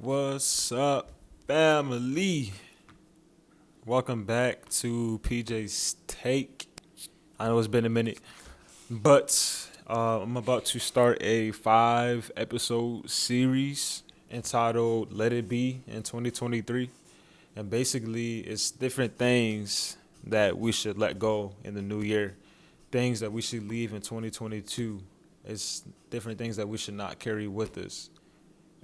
What's up, family? Welcome back to PJ's Take. I know it's been a minute, but I'm about to start a 5 episode series entitled Let It Be in 2023. And basically, it's different things that we should let go in the new year, things that we should leave in 2022. It's different things that we should not carry with us.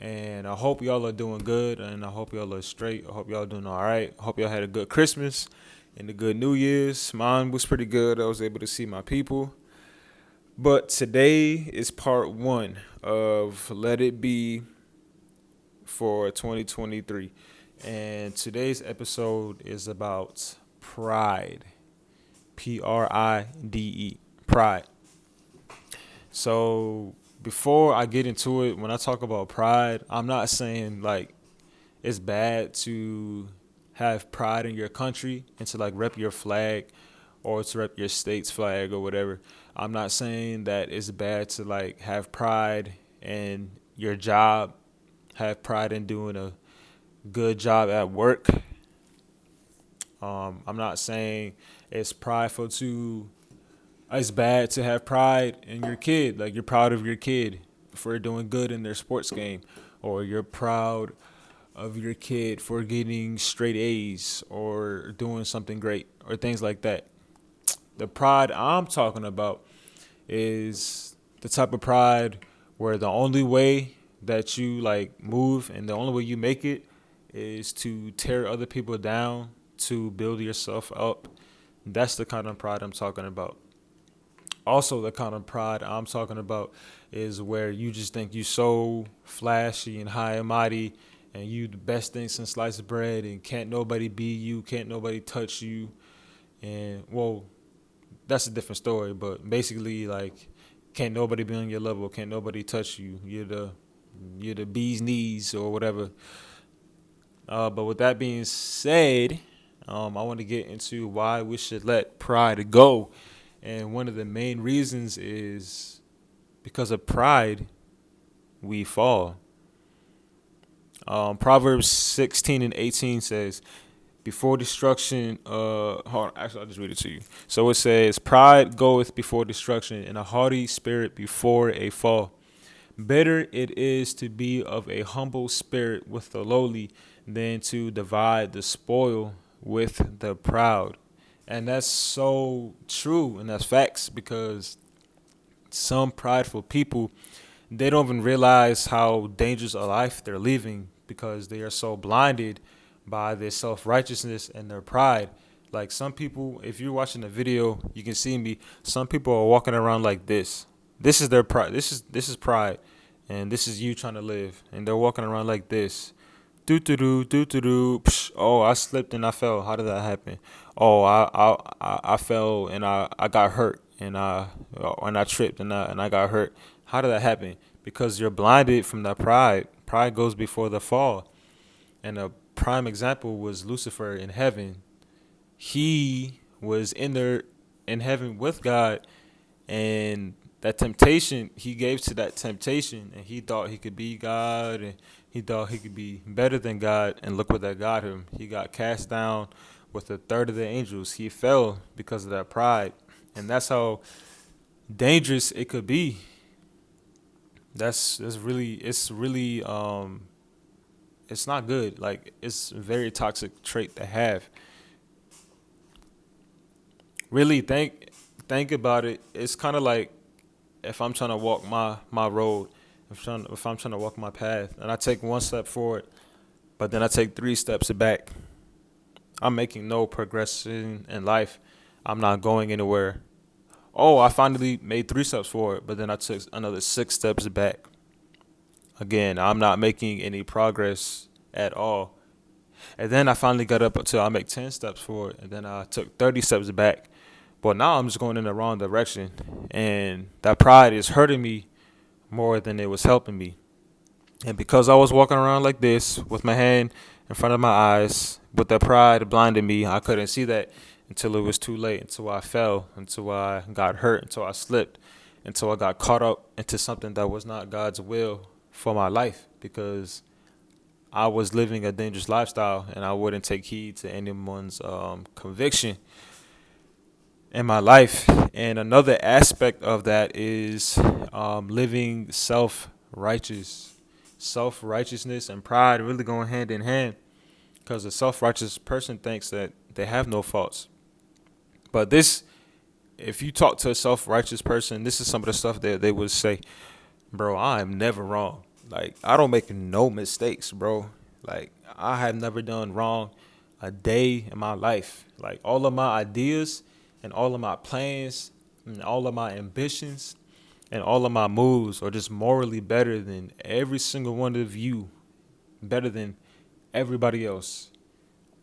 And I hope y'all are doing good, and I hope y'all are straight. I hope y'all doing all right. I hope y'all had a good Christmas and a good New Year's. Mine was pretty good. I was able to see my people. But today is part one of Let It Be for 2023. And today's episode is about pride. Pride. Pride. So before I get into it, when I talk about pride, I'm not saying like it's bad to have pride in your country and to like rep your flag or to rep your state's flag or whatever. I'm not saying that it's bad to like have pride in your job, have pride in doing a good job at work. I'm not saying it's prideful to it's bad to have pride in your kid. Like you're proud of your kid for doing good in their sports game, or you're proud of your kid for getting straight A's or doing something great or things like that. The pride I'm talking about is the type of pride where the only way that you like move and the only way you make it is to tear other people down to build yourself up. That's the kind of pride I'm talking about. Also, the kind of pride I'm talking about is where you just think you so flashy and high and mighty and you the best thing since sliced bread and can't nobody be you, can't nobody touch you. And well, that's a different story, but basically like can't nobody be on your level, can't nobody touch you. You're the bee's knees or whatever. But with that being said, I want to get into why we should let pride go. And one of the main reasons is because of pride, we fall. Proverbs 16 and 18 says, before destruction, hold on, actually, I'll just read it to you. So it says, pride goeth before destruction, and a haughty spirit before a fall. Better it is to be of a humble spirit with the lowly than to divide the spoil with the proud. And that's so true, and that's facts because some prideful people, they don't even realize how dangerous a life they're living because they are so blinded by their self-righteousness and their pride. Like some people, if you're watching the video, you can see me. Some people are walking around like this. This is their pride. This is pride, and this is you trying to live. And they're walking around like this. Do do do do do do. Oh, I slipped and I fell. How did that happen? Oh, I fell and I got hurt and I tripped and I got hurt. How did that happen? Because you're blinded from that pride. Pride goes before the fall. And a prime example was Lucifer in heaven. He was in there in heaven with God, and that temptation he gave to that temptation, and he thought he could be God, and he thought he could be better than God, and look what that got him. He got cast down with a third of the angels. He fell because of that pride, and that's how dangerous it could be. That's really it's not good. Like it's a very toxic trait to have. Really think about it. It's kind of like if I'm trying to walk my road, if I'm trying to walk my path, and I take one step forward, but then I take 3 steps back, I'm making no progression in life. I'm not going anywhere. Oh, I finally made 3 steps forward, but then I took another 6 steps back. Again, I'm not making any progress at all. And then I finally got up until I make 10 steps forward, and then I took 30 steps back. But now I'm just going in the wrong direction, and that pride is hurting me more than it was helping me. And because I was walking around like this with my hand in front of my eyes, with that pride blinding me, I couldn't see that until it was too late, until I fell, until I got hurt, until I slipped, until I got caught up into something that was not God's will for my life. Because I was living a dangerous lifestyle and I wouldn't take heed to anyone's conviction in my life. And another aspect of that is living self righteousness and pride really going hand in hand, because a self righteous person thinks that they have no faults. But this, if you talk to a self righteous person, this is some of the stuff that they would say, bro, I am never wrong. Like, I don't make no mistakes, bro. Like, I have never done wrong a day in my life. Like, all of my ideas and all of my plans and all of my ambitions and all of my moves are just morally better than every single one of you, better than everybody else.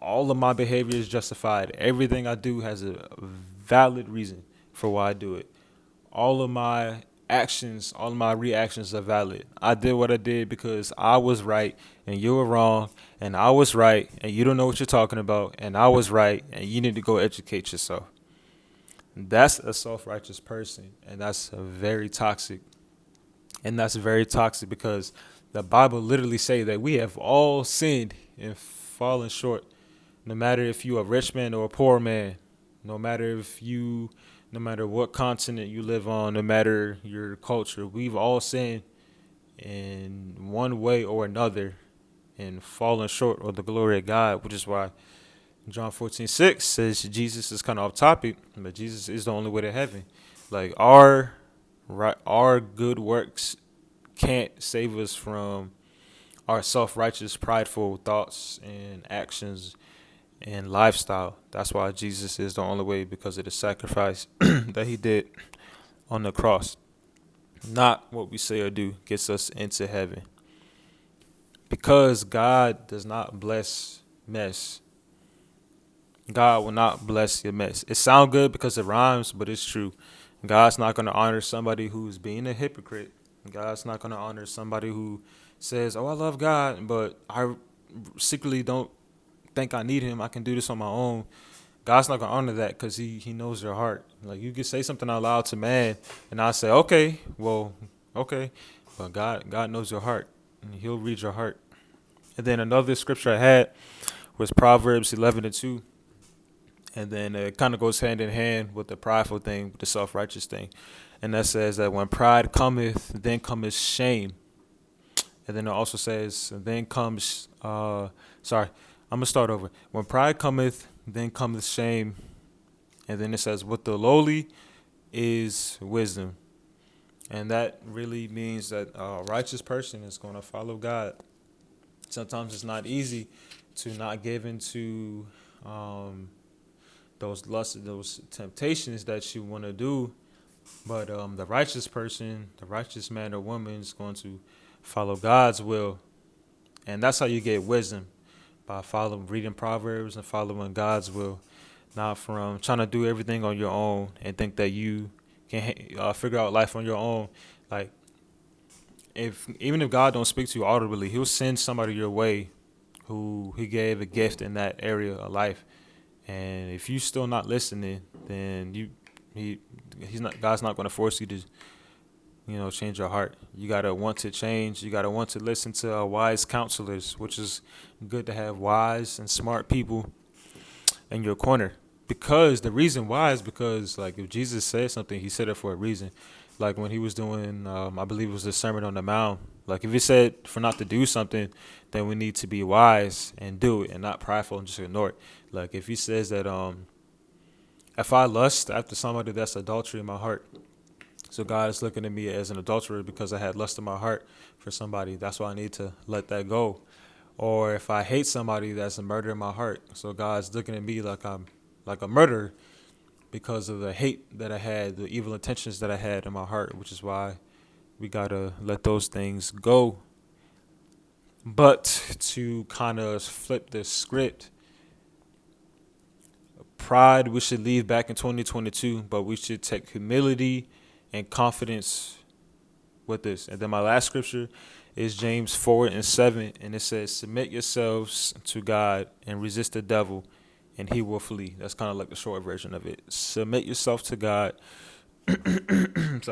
All of my behavior is justified. Everything I do has a valid reason for why I do it. All of my actions, all of my reactions are valid. I did what I did because I was right and you were wrong, and I was right and you don't know what you're talking about, and I was right and you need to go educate yourself. That's a self-righteous person, and that's a very toxic. And that's very toxic because the Bible literally say that we have all sinned and fallen short. No matter if you a rich man or a poor man, no matter no matter what continent you live on, no matter your culture, we've all sinned in one way or another and fallen short of the glory of God, which is why John 14:6 says Jesus is kind of off topic, but Jesus is the only way to heaven. Like, our good works can't save us from our self-righteous, prideful thoughts and actions and lifestyle. That's why Jesus is the only way, because of the sacrifice that he did on the cross. Not what we say or do gets us into heaven. Because God does not bless mess. God will not bless your mess. It sounds good because it rhymes, but it's true. God's not going to honor somebody who's being a hypocrite. God's not going to honor somebody who says, oh, I love God, but I secretly don't think I need him. I can do this on my own. God's not going to honor that because he knows your heart. Like, you can say something out loud to man, and I say, okay, well, okay. But God knows your heart, and he'll read your heart. And then another scripture I had was Proverbs 11:2. And then it kind of goes hand in hand with the prideful thing, with the self-righteous thing. And that says that when pride cometh, then cometh shame. And then it also says, then comes, I'm going to start over. When pride cometh, then cometh shame. And then it says, with the lowly is wisdom. And that really means that a righteous person is going to follow God. Sometimes it's not easy to not give into those lusts, those temptations that you want to do. But the righteous person, the righteous man or woman is going to follow God's will. And that's how you get wisdom, by reading Proverbs and following God's will, not from trying to do everything on your own and think that you can figure out life on your own. Like, even if God don't speak to you audibly, he'll send somebody your way who he gave a gift in that area of life. And if you still not listening, then God's not going to force you to, change your heart. You got to want to change. You got to want to listen to wise counselors, which is good to have wise and smart people in your corner. Because the reason why is because, like, if Jesus said something, he said it for a reason. Like when he was doing, I believe it was the Sermon on the Mount. Like, if he said for not to do something, then we need to be wise and do it, and not prideful and just ignore it. Like, if he says that if I lust after somebody, that's adultery in my heart. So God is looking at me as an adulterer because I had lust in my heart for somebody. That's why I need to let that go. Or if I hate somebody, that's a murder in my heart. So God's looking at me like I'm like a murderer because of the hate that I had, the evil intentions that I had in my heart, which is why we got to let those things go. But to kind of flip the script, pride we should leave back in 2022, but we should take humility and confidence with this. And then my last scripture is James 4:7, and it says, submit yourselves to God and resist the devil, and he will flee. That's kind of like the short version of it. Submit yourself to God, and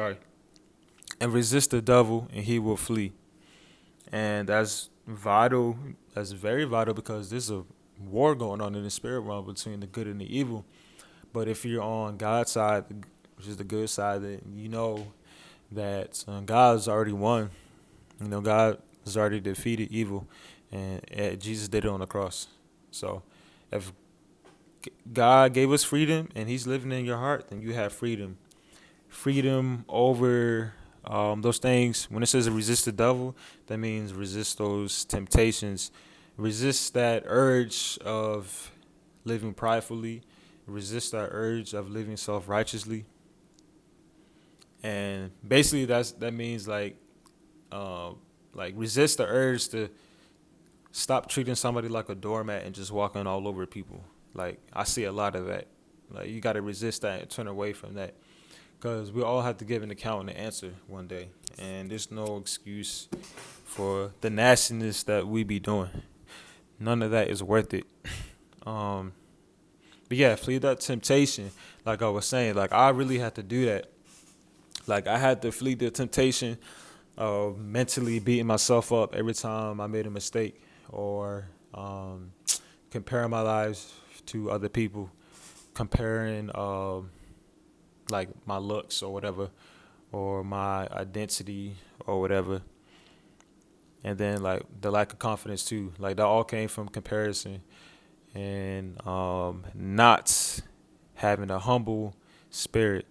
resist the devil, and he will flee. And that's vital. That's very vital because there's a war going on in the spirit realm between the good and the evil. But if you're on God's side, which is the good side, then you know that God's already won. You know, God has already defeated evil, and Jesus did it on the cross. So, if God gave us freedom and He's living in your heart, then you have freedom. Freedom over those things. When it says resist the devil, that means resist those temptations, resist that urge of living pridefully, resist that urge of living self righteously, and basically that means like resist the urge to stop treating somebody like a doormat and just walking all over people. Like I see a lot of that. Like you got to resist that and turn away from that because we all have to give an account and an answer one day, and there's no excuse for the nastiness that we be doing. None of that is worth it. Um, but yeah, flee that temptation. Like I was saying, like I really had to do that. Like I had to flee the temptation of mentally beating myself up every time I made a mistake or comparing my lives to other people, comparing like my looks or whatever, or my identity or whatever, and then like the lack of confidence too. Like that all came from comparison and not having a humble spirit.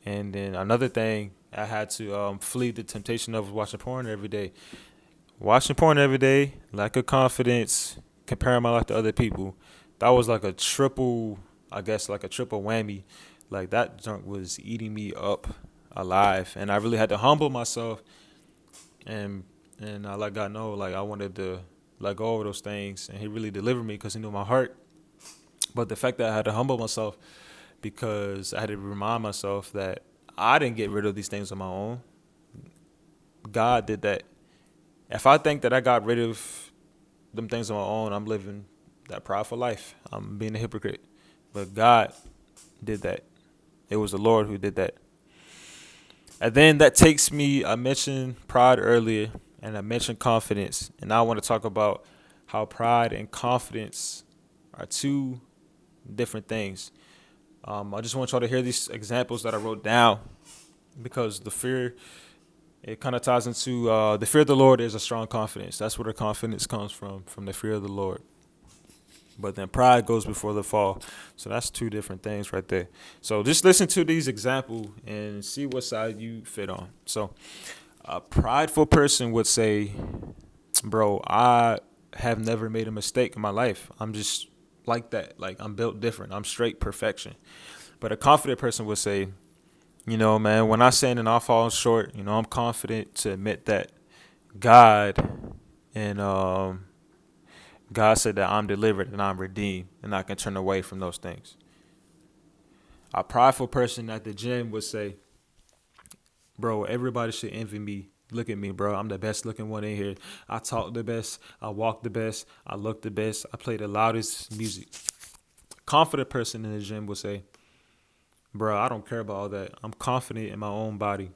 And then another thing, I had to flee the temptation of watching porn every day. Watching porn every day, lack of confidence, comparing my life to other people. That was like a triple, I guess, like a triple whammy. Like that junk was eating me up alive, and I really had to humble myself and I let God know like I wanted to let go of those things, and He really delivered me because He knew my heart. But the fact that I had to humble myself because I had to remind myself that I didn't get rid of these things on my own. God did that. If I think that I got rid of them things on my own, I'm living that prideful life. I'm being a hypocrite. But God did that. It was the Lord who did that. And then that takes me, I mentioned pride earlier, and I mentioned confidence. And now I want to talk about how pride and confidence are two different things. I just want y'all to hear these examples that I wrote down because the fear, it kind of ties into the fear of the Lord is a strong confidence. That's where the confidence comes from the fear of the Lord. But then pride goes before the fall. So that's two different things right there. So just listen to these examples and see what side you fit on. So a prideful person would say, bro, I have never made a mistake in my life. I'm just like that. Like I'm built different. I'm straight perfection. But a confident person would say, you know, man, when I sin and I fall short, you know, I'm confident to admit that God and God said that I'm delivered and I'm redeemed and I can turn away from those things. A prideful person at the gym would say, bro, everybody should envy me. Look at me, bro. I'm the best looking one in here. I talk the best. I walk the best. I look the best. I play the loudest music. Confident person in the gym would say, bro, I don't care about all that. I'm confident in my own body.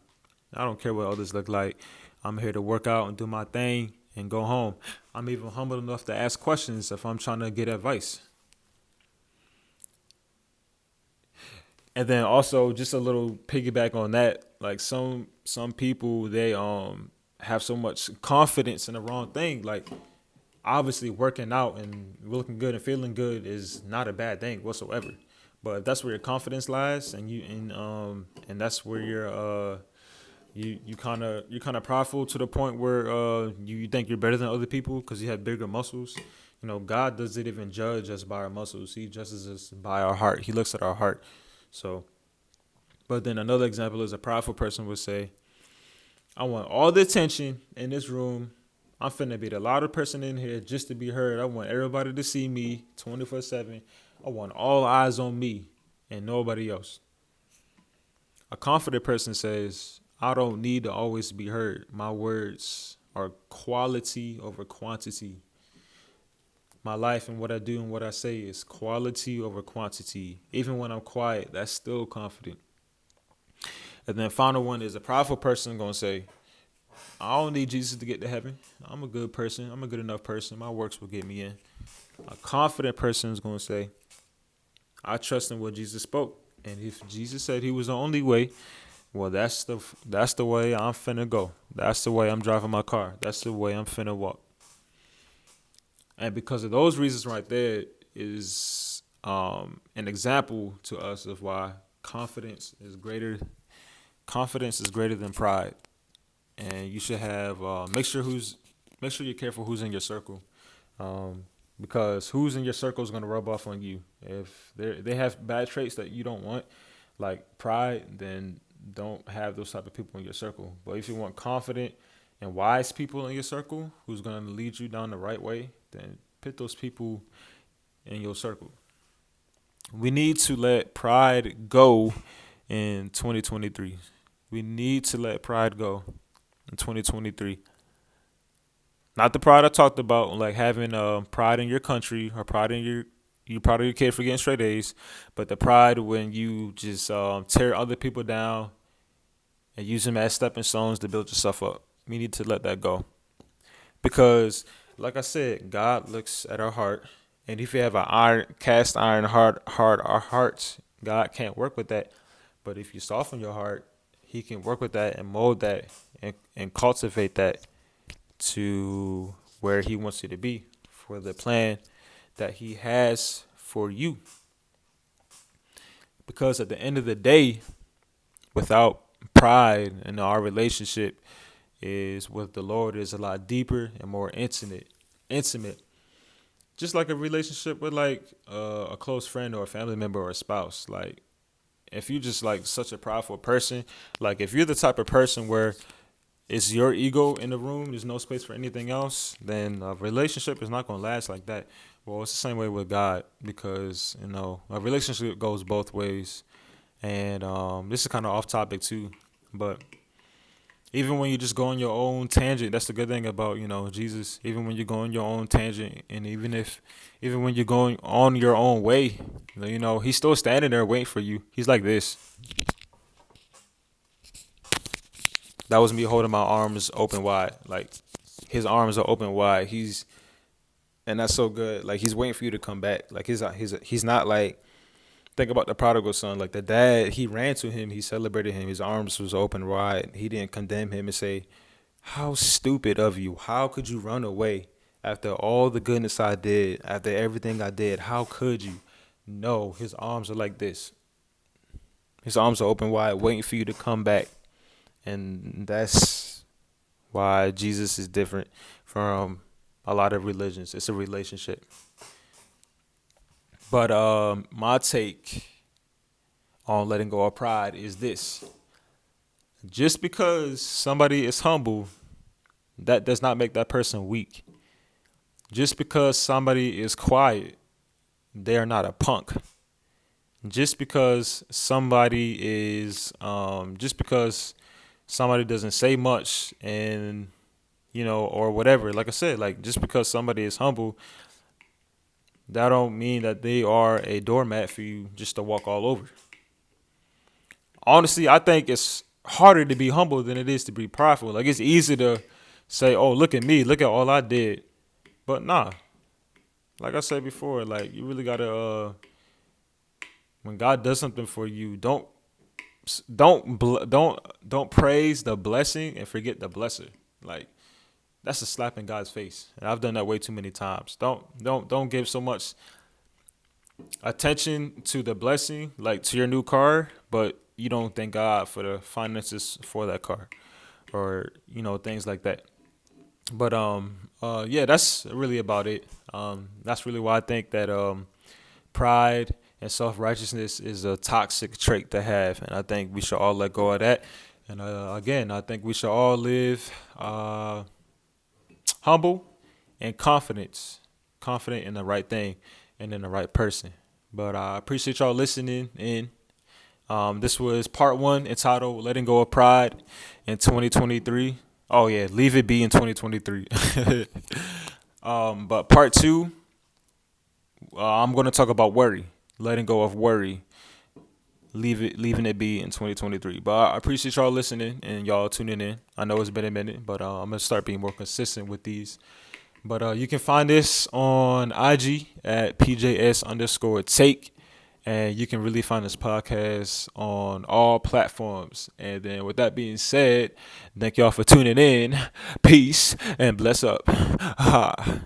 I don't care what others look like. I'm here to work out and do my thing and go home. I'm even humble enough to ask questions if I'm trying to get advice. And then also just a little piggyback on that, like some people they have so much confidence in the wrong thing. Like obviously working out and looking good and feeling good is not a bad thing whatsoever. But if that's where your confidence lies and that's where you're kind of prideful to the point where you think you're better than other people because you have bigger muscles. You know, God doesn't even judge us by our muscles. He judges us by our heart. He looks at our heart. So, but then another example is a prideful person would say, I want all the attention in this room. I'm finna be the loudest person in here just to be heard. I want everybody to see me 24/7. I want all eyes on me and nobody else. A confident person says, I don't need to always be heard. My words are quality over quantity. My life and what I do and what I say is quality over quantity. Even when I'm quiet, that's still confident. And then final one is a prideful person going to say, I don't need Jesus to get to heaven. I'm a good person. I'm a good enough person. My works will get me in. A confident person is going to say, I trust in what Jesus spoke. And if Jesus said he was the only way, well, that's the way I'm finna go. That's the way I'm driving my car. That's the way I'm finna walk. And because of those reasons right there is an example to us of why confidence is greater than pride. And you should have make sure you're careful who's in your circle. Um, because who's in your circle is going to rub off on you. If they have bad traits that you don't want, like pride, then don't have those type of people in your circle. But if you want confident and wise people in your circle who's going to lead you down the right way, then put those people in your circle. We need to let pride go in 2023. We need to let pride go in 2023. Not the pride I talked about, like having pride in your country or pride in you proud of your kid for getting straight A's, but the pride when you just tear other people down and use them as stepping stones to build yourself up. We need to let that go because, like I said, God looks at our heart, and if you have an cast iron heart, our hearts, God can't work with that. But if you soften your heart, He can work with that and mold that and cultivate that to where He wants you to be for the plan that He has for you. Because at the end of the day, without pride in our relationship is with the Lord is a lot deeper and more intimate. Just like a relationship with like a close friend or a family member or a spouse. Like if you just like such a prideful person, like if you're the type of person where it's your ego in the room, there's no space for anything else, then a relationship is not going to last like that. Well, it's the same way with God because, a relationship goes both ways. And this is kind of off topic too, but even when you just go on your own tangent, that's the good thing about, Jesus. Even when you go on your own tangent and even when you're going on your own way, He's still standing there waiting for you. He's like this. That was me holding my arms open wide. Like his arms are open wide. And that's so good. Like he's waiting for you to come back. Like he's not like, think about the prodigal son. Like the dad, he ran to him. He celebrated him. His arms was open wide. He didn't condemn him and say, how stupid of you. How could you run away after all the goodness I did, after everything I did? How could you? No, his arms are like this. His arms are open wide, waiting for you to come back. And that's why Jesus is different from a lot of religions. It's a relationship. But my take on letting go of pride is this. Just because somebody is humble, that does not make that person weak. Just because somebody is quiet, they are not a punk. Just because somebody doesn't say much and, or whatever, like I said, like just because somebody is humble, that don't mean that they are a doormat for you just to walk all over. Honestly, I think it's harder to be humble than it is to be prideful. Like it's easy to say, "Oh, look at me, look at all I did," but nah. Like I said before, like you really gotta. When God does something for you, don't praise the blessing and forget the blesser. Like that's a slap in God's face. And I've done that way too many times. Don't give so much attention to the blessing, like to your new car, but you don't thank God for the finances for that car, or things like that. But yeah, that's really about it. That's really why I think that pride and self-righteousness is a toxic trait to have, and I think we should all let go of that. And again, I think we should all live humble and confident in the right thing and in the right person. But I appreciate y'all listening in. This was part 1 entitled "Letting Go of Pride" in 2023. Oh yeah, leave it be in 2023. But part 2, I'm going to talk about worry, letting go of worry. leaving it be in 2023. But I appreciate y'all listening and y'all tuning in. I know it's been a minute, but I'm gonna start being more consistent with these. But you can find this on IG at PJS_take. And you can really find this podcast on all platforms. And then with that being said, thank y'all for tuning in. Peace and bless up. Ha.